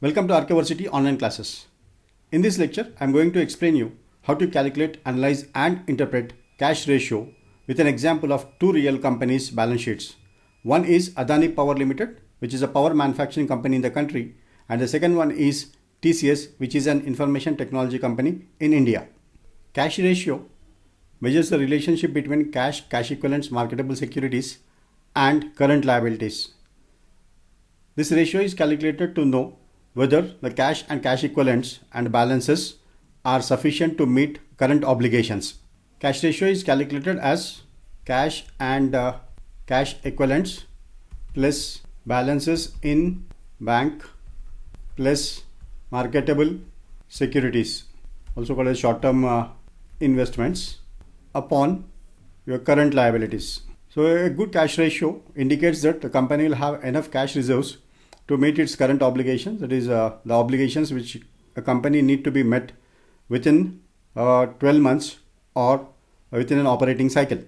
Welcome to Archiversity online classes. In this lecture, I am going to explain you how to calculate, analyze and interpret cash ratio with an example of two real companies' balance sheets. One is Adani Power Limited, which is a power manufacturing company in the country, and the second one is TCS, which is an information technology company in India. Cash ratio measures the relationship between cash, cash equivalents, marketable securities and current liabilities. This ratio is calculated to know whether the cash and cash equivalents and balances are sufficient to meet current obligations. Cash ratio is calculated as cash and cash equivalents plus balances in bank plus marketable securities, also called as short-term investments, upon your current liabilities. So a good cash ratio indicates that the company will have enough cash reserves to meet its current obligations, that is the obligations which a company need to be met within 12 months or within an operating cycle.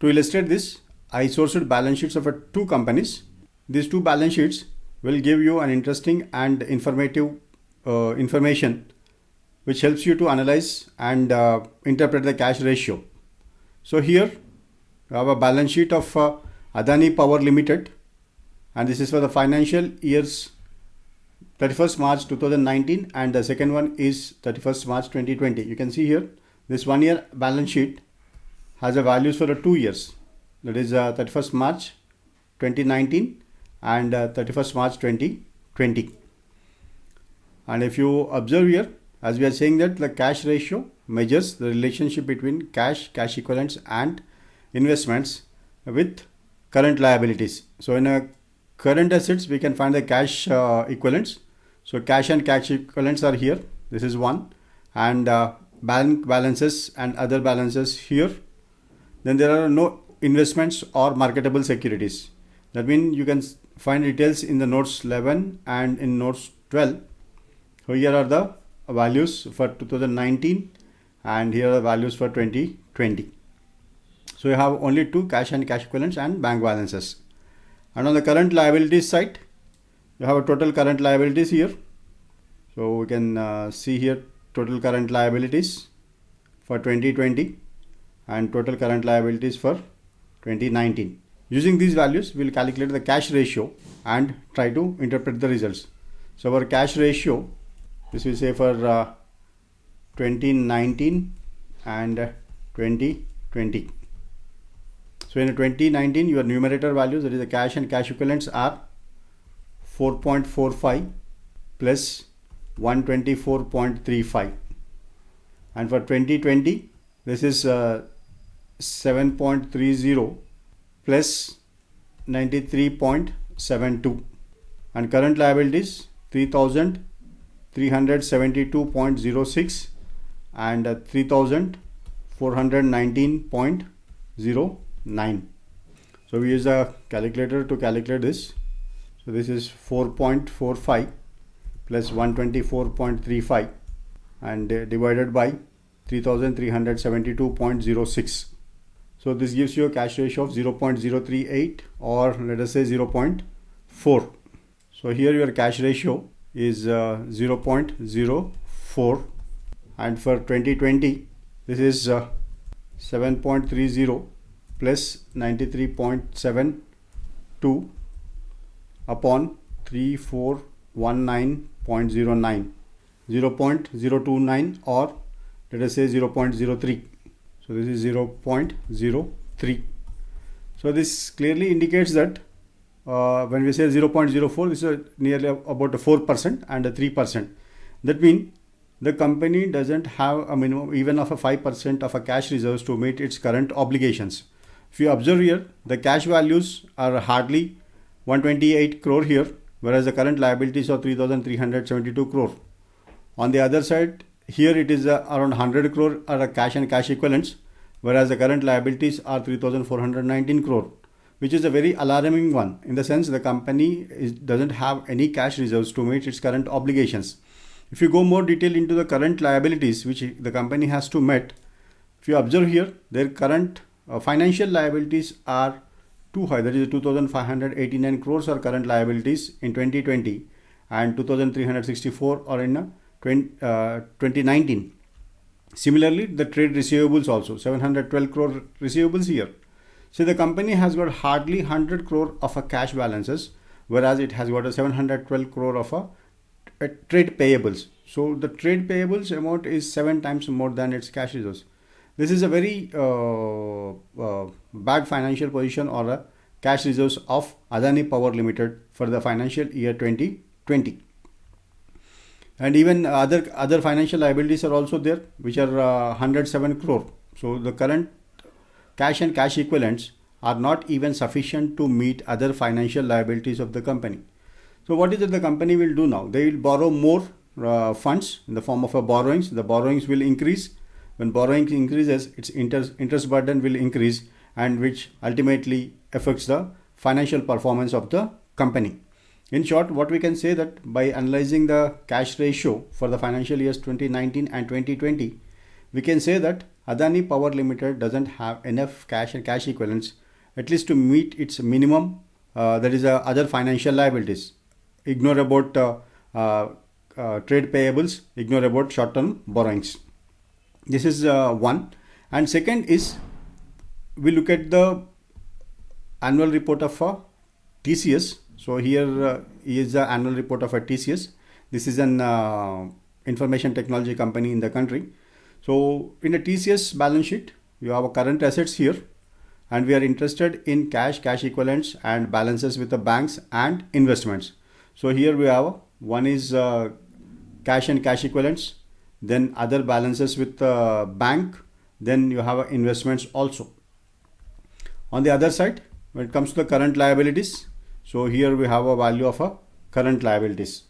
To illustrate this, I sourced balance sheets of two companies. These two balance sheets will give you an interesting and informative information which helps you to analyze and interpret the cash ratio. So here we have a balance sheet of Adani Power Limited, and this is for the financial years 31st March 2019 and the second one is 31st March 2020. You can see here this 1 year balance sheet has the values for the 2 years, that is 31st March 2019 and 31st March 2020. And if you observe here, as we are saying that the cash ratio measures the relationship between cash, cash equivalents and investments with current liabilities. So in a current assets, we can find the cash equivalents. So cash and cash equivalents are here. This is one. And bank balances and other balances here. Then there are no investments or marketable securities. That means you can find details in the notes 11 and in notes 12. So here are the values for 2019 and here are the values for 2020. So you have only two, cash and cash equivalents and bank balances. And on the current liabilities side, you have a total current liabilities here. So we can see here total current liabilities for 2020 and total current liabilities for 2019. Using these values, we will calculate the cash ratio and try to interpret the results. So our cash ratio, this will say for 2019 and 2020. So in 2019, your numerator values, that is the cash and cash equivalents, are 4.45 plus 124.35. And for 2020, this is 7.30 plus 93.72. And current liabilities, 3,372.06 and 3,419.09. So we use a calculator to calculate this. So this is 4.45 plus 124.35 and divided by 3,372.06. So this gives you a cash ratio of 0.038 or let us say 0.4. So here your cash ratio is 0.04 and for 2020 this is 7.30 plus 93.72 upon 3419.09, 0.029 or let us say 0.03. So this is 0.03. So this clearly indicates that when we say 0.04, this is nearly about a 4% and a 3%. That means the company doesn't have a minimum even of a 5% of a cash reserves to meet its current obligations. If you observe here, the cash values are hardly 128 crore here, whereas the current liabilities are 3,372 crore. On the other side, here it is around 100 crore are cash and cash equivalents, whereas the current liabilities are 3,419 crore, which is a very alarming one in the sense the company doesn't have any cash reserves to meet its current obligations. If you go more detail into the current liabilities which the company has to meet, if you observe here, their current financial liabilities are too high, that is 2,589 crores are current liabilities in 2020, and 2364 are in 2019. Similarly, the trade receivables also 712 crore receivables here. So the company has got hardly 100 crore of a cash balances, whereas it has got a 712 crore of a trade payables. So the trade payables amount is 7 times more than its cash reserves. This is a very bad financial position or a cash reserves of Adani Power Limited for the financial year 2020. And even other financial liabilities are also there, which are 107 crore. So the current cash and cash equivalents are not even sufficient to meet other financial liabilities of the company. So what is it the company will do now? They will borrow more funds in the form of borrowings. The borrowings will increase. When borrowing increases, its interest burden will increase, and which ultimately affects the financial performance of the company. In short, what we can say that by analyzing the cash ratio for the financial years 2019 and 2020, we can say that Adani Power Limited doesn't have enough cash and cash equivalents, at least to meet its minimum, that is other financial liabilities. Ignore about trade payables, ignore about short-term borrowings. This is one. And second is, we look at the annual report of TCS. So here is the annual report of a TCS. This is an information technology company in the country. So in the TCS balance sheet, you have a current assets here, and we are interested in cash, cash equivalents and balances with the banks and investments. So here we have one is cash and cash equivalents, then other balances with the bank, then you have investments also. On the other side, when it comes to the current liabilities, so here we have a value of a current liabilities.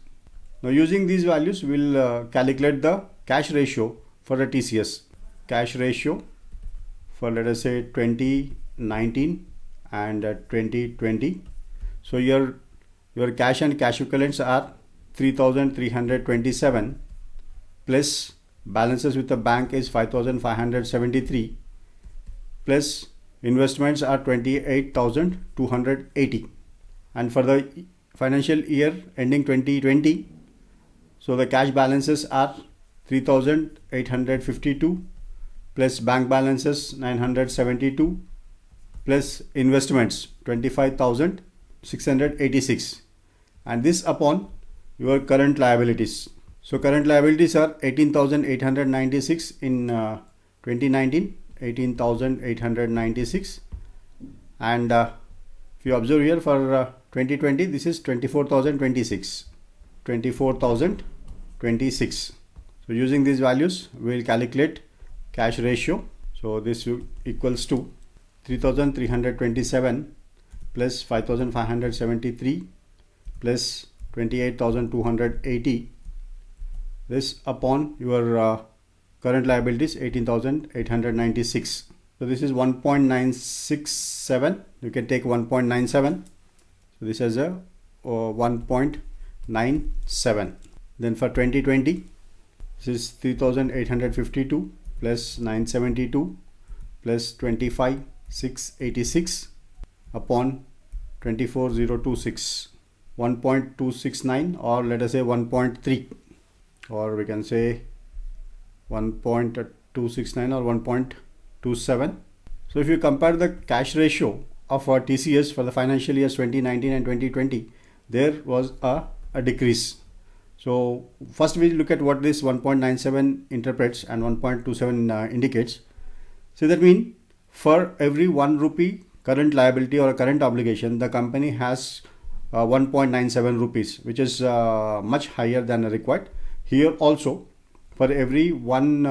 Now using these values, we'll calculate the cash ratio for the TCS. Cash ratio for, let us say, 2019 and 2020. So your cash and cash equivalents are 3,327 plus balances with the bank is 5,573 plus investments are 28,280. And for the financial year ending 2020, so the cash balances are 3,852 plus bank balances 972 plus investments 25,686, and this upon your current liabilities. So current liabilities are 18,896 in 2019, 18,896, and if you observe here for 2020, this is 24,026. So using these values, we will calculate cash ratio. So this equals to 3,327 plus 5,573 plus 28,280. This upon your current liabilities 18,896. So this is 1.967. You can take 1.97. So this is a 1.97. Then for 2020, this is 3,852 plus 972 plus 25,686 upon 24,026. 1.269, or let us say 1.3, or we can say 1.269 or 1.27. So if you compare the cash ratio of our TCS for the financial years 2019 and 2020, there was a decrease. So first we look at what this 1.97 interprets and 1.27 indicates. So that means for every 1 rupee current liability or a current obligation, the company has 1.97 rupees, which is much higher than required. Here also, for every 1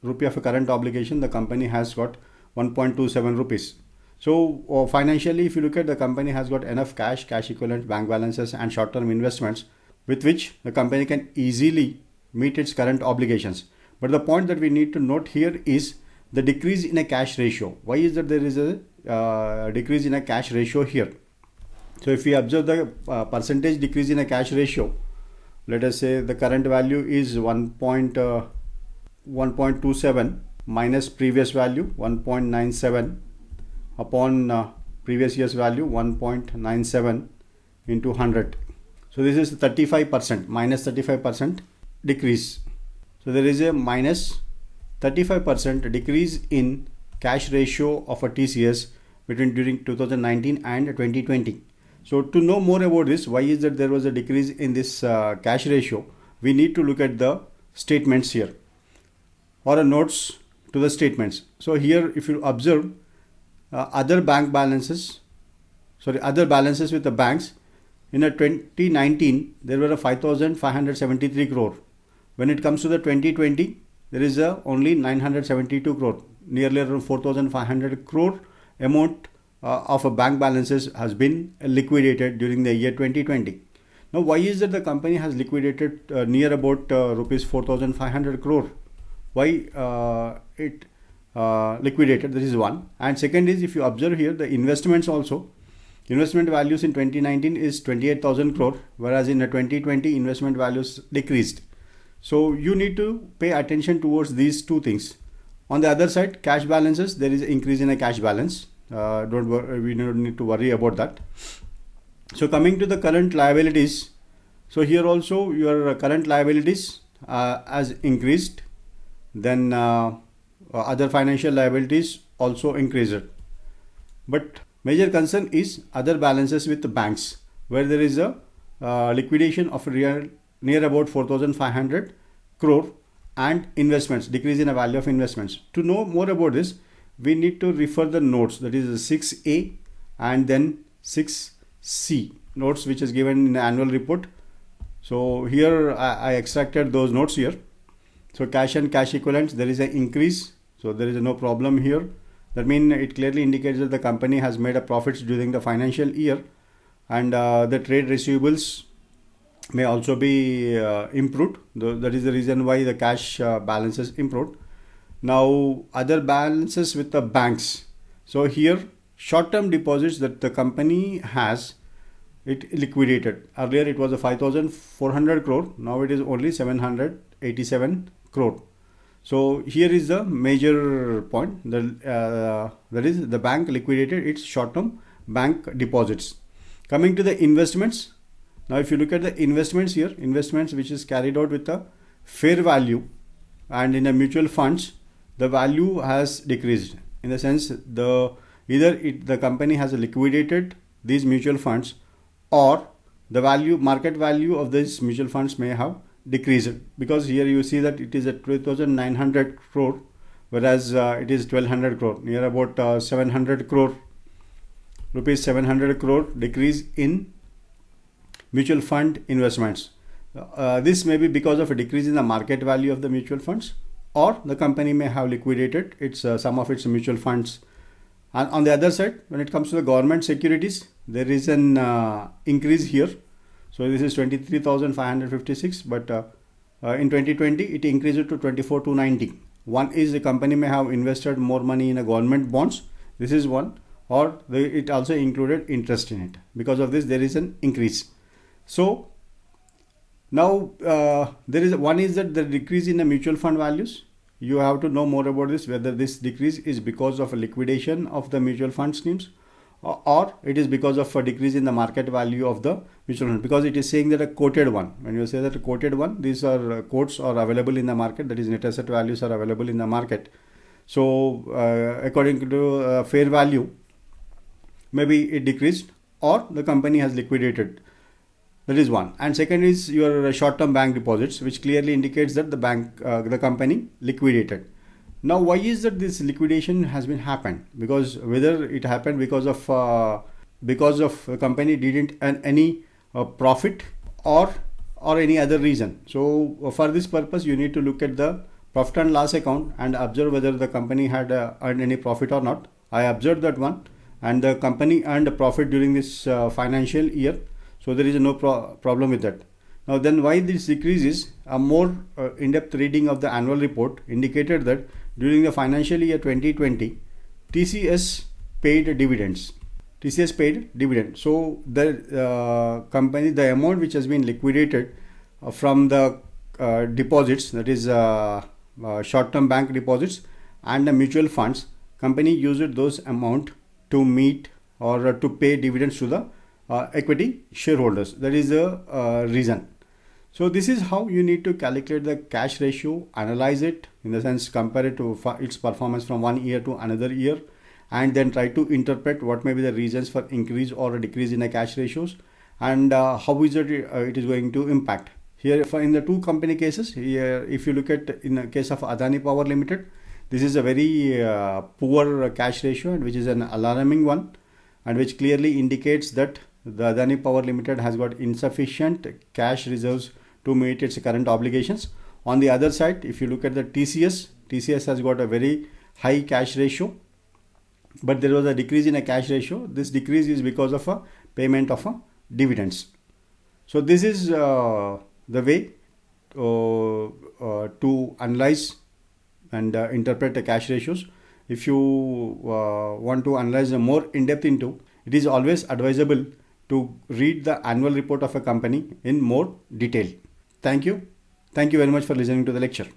rupee of a current obligation, the company has got 1.27 rupees. So financially, if you look at, the company has got enough cash, cash equivalents, bank balances and short-term investments with which the company can easily meet its current obligations. But the point that we need to note here is the decrease in a cash ratio. Why is that there is a decrease in a cash ratio here? So if we observe the percentage decrease in a cash ratio, let us say the current value is 1.27 minus previous value 1.97 upon previous year's value 1.97 into 100. So this is 35%, minus 35% decrease. So there is a minus 35% decrease in cash ratio of a TCS during 2019 and 2020. So to know more about this, why is that there was a decrease in this cash ratio, we need to look at the statements here or a notes to the statements. So here if you observe other balances with the banks, in a 2019 there were a 5,573 crore. When it comes to the 2020, there is a only 972 crore, nearly around 4,500 crore amount of a bank balances has been liquidated during the year 2020. Now why is that the company has liquidated near about rupees 4,500 crore? Why it liquidated? This is one. And second is, if you observe here, the investments also, investment values in 2019 is 28,000 crore, whereas in 2020 investment values decreased. So you need to pay attention towards these two things. On the other side, cash balances, there is an increase in a cash balance. Don't worry, we don't need to worry about that. So coming to the current liabilities, so here also your current liabilities has increased. Then other financial liabilities also increased. But major concern is other balances with the banks, where there is a liquidation of near about 4,500 crore, and investments, decrease in the value of investments. To know more about this, we need to refer the notes, that is 6A and then 6C notes, which is given in the annual report. So here I extracted those notes here. So cash and cash equivalents, there is an increase. So there is no problem here. That means it clearly indicates that the company has made a profits during the financial year, and the trade receivables may also be improved. That is the reason why the cash balances improved. Now other balances with the banks. So here short-term deposits that the company has, it liquidated. Earlier it was a 5,400 crore. Now it is only 787 crore. So here is the major point. That is, the bank liquidated its short-term bank deposits. Coming to the investments. Now if you look at the investments here, investments which is carried out with a fair value, and in a mutual funds, the value has decreased. In the sense, the company has liquidated these mutual funds, or the market value of these mutual funds may have decreased, because here you see that it is at 2,900 crore, whereas it is 1,200 crore, near about 700 crore rupees, 700 crore decrease in mutual fund investments. This may be because of a decrease in the market value of the mutual funds, or the company may have liquidated some of its mutual funds. And on the other side, when it comes to the government securities, there is an increase here. So this is 23,556, but in 2020 it increased to 24,290. One is the company may have invested more money in a government bonds. This is one, or it also included interest in it. Because of this, there is an increase. So now there is one is that the decrease in the mutual fund values. You have to know more about this, whether this decrease is because of a liquidation of the mutual fund schemes, or it is because of a decrease in the market value of the mutual fund, because it is saying that a quoted one. When you say that a quoted one, these are quotes are available in the market, that is net asset values are available in the market. So according to fair value, maybe it decreased, or the company has liquidated. That is one. And second is your short-term bank deposits, which clearly indicates that the company liquidated. Now why is that this liquidation has been happened? Because whether it happened because of the company didn't earn any profit, or any other reason. So for this purpose, you need to look at the profit and loss account and observe whether the company had earned any profit or not. I observed that one, and the company earned a profit during this financial year. So there is no problem with that. Now then, why this decreases? A more in-depth reading of the annual report indicated that during the financial year 2020, TCS paid dividends. TCS paid dividend. So the company, the amount which has been liquidated from the deposits, that is short-term bank deposits and the mutual funds, company used those amount to meet or to pay dividends to the equity shareholders. That is the reason. So this is how you need to calculate the cash ratio, analyze it, in the sense compare it to its performance from one year to another year, and then try to interpret what may be the reasons for increase or decrease in the cash ratios, and how is it is going to impact. Here in the two company cases, here if you look at in the case of Adani Power Limited, this is a very poor cash ratio, and which is an alarming one, and which clearly indicates that the Adani Power Limited has got insufficient cash reserves to meet its current obligations. On the other side, if you look at the TCS has got a very high cash ratio, but there was a decrease in a cash ratio. This decrease is because of a payment of a dividends. So this is the way to analyze and interpret the cash ratios. If you want to analyze more in depth into, it is always advisable to read the annual report of a company in more detail. Thank you. Thank you very much for listening to the lecture.